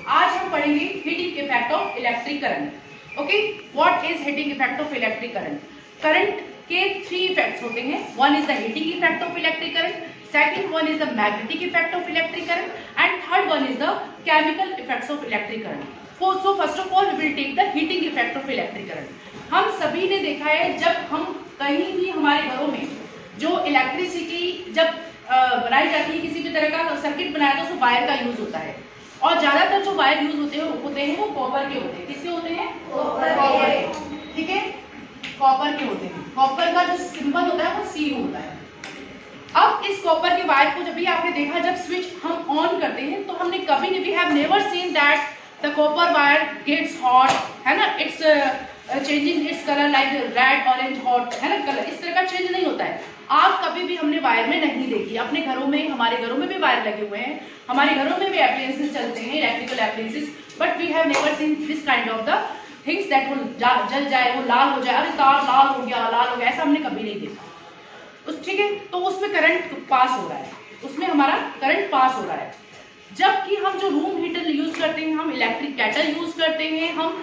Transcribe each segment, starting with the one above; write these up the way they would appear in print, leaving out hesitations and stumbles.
आज हम पढ़ेंगे heating effect of electric current. Okay, what is heating effect of electric current? Current के 3 effects होते हैं। One is the heating effect of electric current, second one is the magnetic effect of electric current, and third one is the chemical effects of electric current. So first of all we will take the heating effect of electric current. हम सभी ने देखा है, जब हम कहीं भी हमारे घरों में जो इलेक्ट्रिसिटी जब बनाई जाती है, किसी भी तरह का सर्किट बनाया तो उसमें वायर का यूज होता है, और ज्यादातर जो वायर यूज होते हैं वो कॉपर के होते हैं। किसके होते हैं? कॉपर के। ठीक है, कॉपर के होते हैं। कॉपर का जो सिंबल होता है वो सी होता है। अब इस कॉपर के वायर को जब भी आपने देखा, जब स्विच हम ऑन करते हैं तो हमने कभी नहीं, we have never seen that the copper wire gets hot, है ना, it's changing it's colour like red orange hot, है ना, कलर इस तरह का चेंज नहीं होता है। आग कभी भी हमने वायर में नहीं देखी। अपने घरों में, हमारे घरों में भी वायर लगे हुए हैं, हमारे घरों में भी एप्लायंसेस चलते हैं, electrical appliances, but we have never seen this kind of the things that वो जल जाए, वो लाल हो जाए, अरे तार लाल हो गया, ऐसा हमने कभी नहीं देखा। ठीक है, तो उसमें करंट पास हो रहा है, उसमें हमारा करंट पास हो रहा है। जबकि हम जो रूम हीटर यूज करते हैं, हम इलेक्ट्रिक केटल यूज करते हैं, हम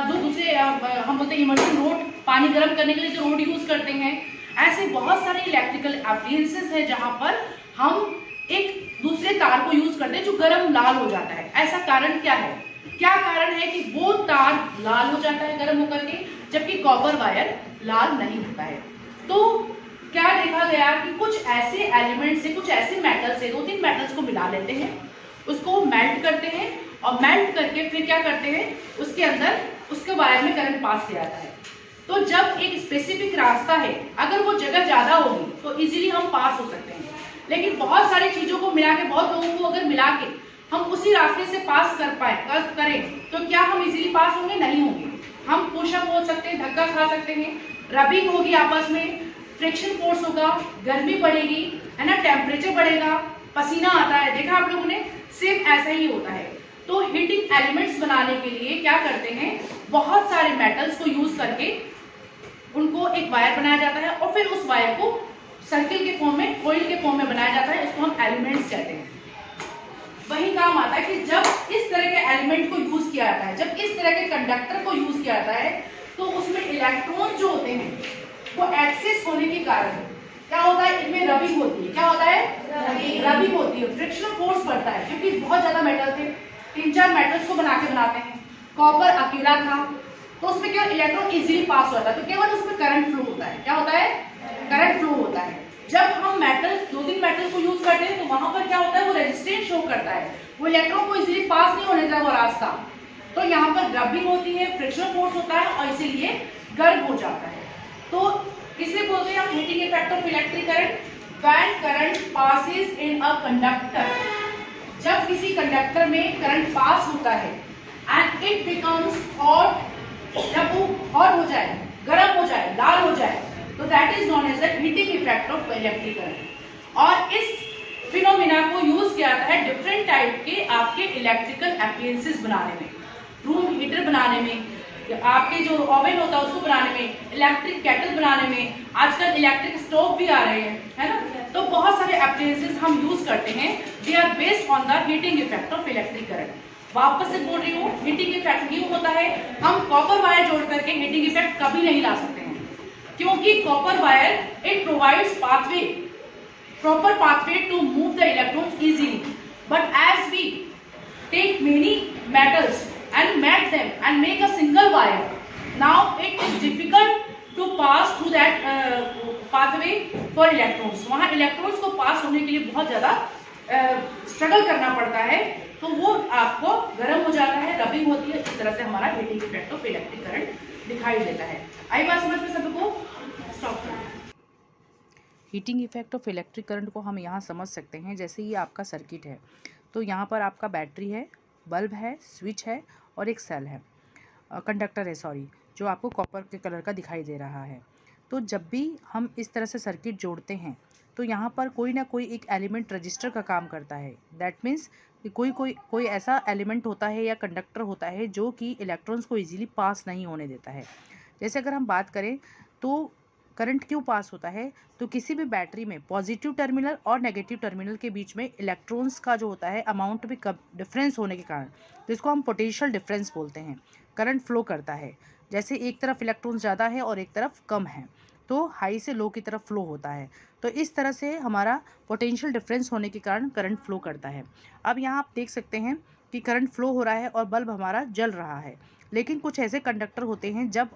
जो दूसरे हम बोलते हैं इमर्शन रोड, पानी गर्म करने के लिए जो रोड यूज करते हैं, ऐसे बहुत सारे इलेक्ट्रिकल एप्लायंसेस है जहां पर हम एक दूसरे तार को यूज करते हैं जो गर्म लाल हो जाता है। ऐसा कारण क्या है? क्या कारण है कि वो तार लाल हो जाता है गर्म होकर के, जबकि कॉपर वायर लाल नहीं होता है? तो क्या देखा गया कि कुछ ऐसे एलिमेंट से, कुछ ऐसे मेटल से, 2-3 मेटल्स को मिला लेते हैं, उसको मेल्ट करते हैं, और मेल्ट करके फिर क्या करते हैं, उसके अंदर उसके वायर में करंट पास किया जाता है। तो जब एक स्पेसिफिक रास्ता है, अगर वो जगह ज्यादा होगी तो इजीली हम पास हो सकते हैं, लेकिन बहुत सारी चीजों को मिला के, बहुत लोगों को अगर मिला के हम उसी रास्ते से पास करें तो क्या हम इजीली पास होंगे? नहीं होंगे। हम पुशअप हो सकते हैं, धक्का खा सकते हैं, रबिंग होगी आपस में, फ्रिक्शन फोर्स होगा, गर्मी बढ़ेगी, है ना, टेम्परेचर बढ़ेगा, पसीना आता है, देखा आप लोगों ने, सेम ऐसा ही होता है। तो हीटिंग एलिमेंट्स बनाने के लिए क्या करते हैं, बहुत सारे मेटल्स को यूज करके उनको एक वायर बनाया जाता है, और फिर उस वायर को सर्किल के फॉर्म में, कॉइल के फॉर्म में बनाया जाता है, इसको हम एलिमेंट्स कहते हैं। वही काम आता है कि जब इस तरह के एलिमेंट को यूज किया जाता है, जब इस तरह के कंडक्टर को यूज किया जाता है, तो उसमें इलेक्ट्रॉन जो होते हैं वो एक्सेस होने के कारण क्या होता है, इनमें रबिंग होती है। क्या होता है? रबिंग होती है, फ्रिक्शनल फोर्स बढ़ता है, क्योंकि बहुत ज्यादा मेटल थे, 3-4 मेटल्स को बनाते हैं, कॉपर अकेला था, तो उसमें क्या इलेक्ट्रॉन इजीली पास होता है, तो केवल उसमें करंट फ्लो होता है। क्या होता है? करंट फ्लो होता है। जब हम मेटल्स, 2-3 मेटल्स को यूज करते हैं, तो वहां पर क्या होता है, वो रेजिस्टेंस शो करता है, वो इलेक्ट्रॉन को इजीली पास नहीं होने देता वो रास्ता, तो यहाँ पर रबिंग होती है, फ्रिक्शनल फोर्स होता है, और इसीलिए गर्म हो जाता है। तो इसे बोलते हैं हम heating effect of electric current. When current passes in a conductor, जब किसी कंडक्टर में करंट पास होता है एंड इट बिकम्स हॉट, जब वो हॉट हो जाए, गर्म हो जाए, लाल हो जाए, तो that is known as the heating effect of electric current. और इस फिनोमिना को यूज किया जाता है डिफरेंट टाइप के आपके इलेक्ट्रिकल एप्लायंसेस बनाने में, रूम हीटर बनाने में, आपके जो ओवन होता है उसको बनाने में, इलेक्ट्रिक केटल बनाने में, आजकल इलेक्ट्रिक स्टोव भी आ रहे हैं, है ना, तो बहुत सारे एप्लायंसेस हम यूज करते हैं, they are based on the heating effect of electric current. वापस से बोल रही हूँ, हीटिंग इफेक्ट क्यों होता है? हम कॉपर वायर जोड़ करके हीटिंग इफेक्ट कभी नहीं ला सकते हैं, क्योंकि copper wire it provides pathway, proper pathway to move the electrons easily, but as we take many metals and melt them and make a single wire, now it is difficult to pass through that pathway for electrons. वहाँ electrons को पास होने के लिए बहुत ज्यादा struggle करना पड़ता है, तो वो आपको गर्म हो जाता है, रबिंग होती है, इस तरह से हमारा heating effect of electric current दिखाई देता है। आई बात समझ में सबको? स्टॉप करें। Heating effect of electric current को हम यहाँ समझ सकते हैं, जैसे ये आपका सर्किट है, तो यहाँ पर आपका बैटरी है, बल्ब है, स्विच है, और एक सेल है, कंडक्टर है सॉरी, जो आपको कॉपर के कलर का दिखाई दे रहा है। तो जब भी हम इस तरह से सर्किट जोड़ते हैं, तो यहाँ पर कोई ना कोई एक एलिमेंट रजिस्टर का काम करता है। दैट मीन्स कोई ऐसा एलिमेंट होता है या कंडक्टर होता है जो कि इलेक्ट्रॉन्स को ईजिली पास नहीं होने देता है। जैसे अगर हम बात करें तो करंट क्यों पास होता है? तो किसी भी बैटरी में पॉजिटिव टर्मिनल और नेगेटिव टर्मिनल के बीच में इलेक्ट्रॉन्स का जो होता है अमाउंट में डिफरेंस होने के कारण, तो इसको हम पोटेंशियल डिफरेंस बोलते हैं, करंट फ्लो करता है। जैसे एक तरफ इलेक्ट्रॉन्स ज़्यादा है और एक तरफ कम है, तो हाई से लो की तरफ फ्लो होता है। तो इस तरह से हमारा पोटेंशियल डिफरेंस होने के कारण करंट फ्लो करता है। अब यहाँ आप देख सकते हैं कि करंट फ्लो हो रहा है और बल्ब हमारा जल रहा है, लेकिन कुछ ऐसे कंडक्टर होते हैं जब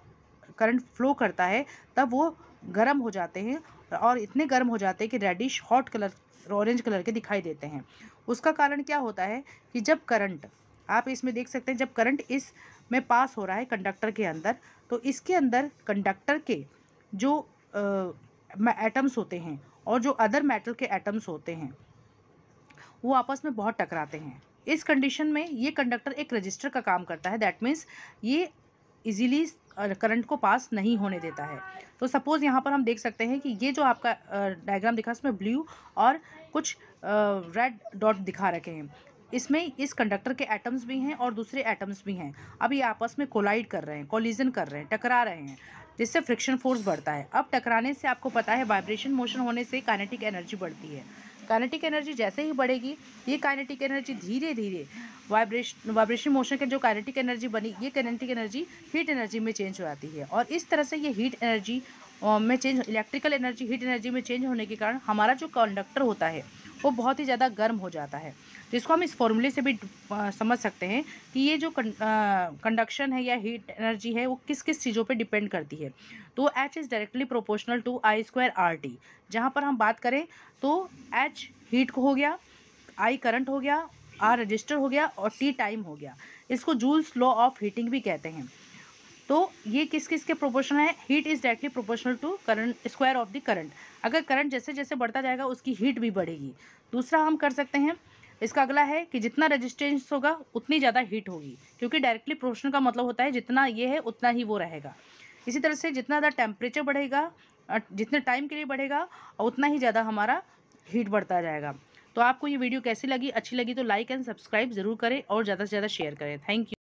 करंट फ्लो करता है तब वो गर्म हो जाते हैं और इतने गर्म हो जाते हैं कि reddish hot colour, orange colour के दिखाई देते हैं। उसका कारण क्या होता है कि जब करंट, आप इसमें देख सकते हैं, जब करंट इस में पास हो रहा है कंडक्टर के अंदर, तो इसके अंदर कंडक्टर के जो एटम्स होते हैं और जो अदर मेटल के एटम्स होते हैं वो आपस में बहुत टकराते हैं। इस कंडीशन में ये कंडक्टर एक रजिस्टर का काम करता है, दैट मीन्स ये इजीली करंट को पास नहीं होने देता है। तो सपोज़ यहाँ पर हम देख सकते हैं कि ये जो आपका डायग्राम दिखा इसमें ब्लू और कुछ रेड डॉट दिखा रखे हैं। इसमें इस कंडक्टर के एटम्स भी हैं और दूसरे एटम्स भी हैं। अब ये आपस में कोलाइड कर रहे हैं, कोलिजन कर रहे हैं, टकरा रहे हैं, जिससे फ्रिक्शन फोर्स बढ़ता है। अब टकराने से आपको पता है वाइब्रेशन मोशन होने से काइनेटिक एनर्जी बढ़ती है। काइनेटिक एनर्जी जैसे ही बढ़ेगी, ये काइनेटिक एनर्जी धीरे धीरे वाइब्रेशन मोशन के जो काइनेटिक एनर्जी बनी, ये काइनेटिक एनर्जी हीट एनर्जी में चेंज हो जाती है। और इस तरह से ये हीट एनर्जी में change, electrical energy heat energy में चेंज होने के कारण हमारा जो कंडक्टर होता है वो बहुत ही ज़्यादा गर्म हो जाता है। जिसको हम इस फॉर्मूले से भी समझ सकते हैं कि ये जो कंडक्शन है या हीट एनर्जी है वो किस किस चीज़ों पे डिपेंड करती है। तो H is directly proportional to I² RT। जहाँ पर हम बात करें तो H हीट को हो गया, I करंट हो गया, R रजिस्टर हो गया और T टाइम हो गया। इसको जूल्स लॉ ऑफ हीटिंग भी कहते हैं। तो ये किस किस के प्रोपोर्शनल है? Heat is directly proportional to current, square of the current. अगर करंट जैसे जैसे बढ़ता जाएगा उसकी हीट भी बढ़ेगी। दूसरा हम कर सकते हैं, इसका अगला है कि जितना रेजिस्टेंस होगा उतनी ज़्यादा हीट होगी, क्योंकि डायरेक्टली प्रोपोर्शनल का मतलब होता है जितना ये है उतना ही वो रहेगा। इसी तरह से जितना ज़्यादा टेम्परेचर बढ़ेगा, जितने टाइम के लिए बढ़ेगा, उतना ही ज़्यादा हमारा हीट बढ़ता जाएगा। तो आपको ये वीडियो कैसी लगी? अच्छी लगी तो लाइक एंड सब्सक्राइब ज़रूर करें और ज़्यादा से ज़्यादा शेयर करें। Thank you.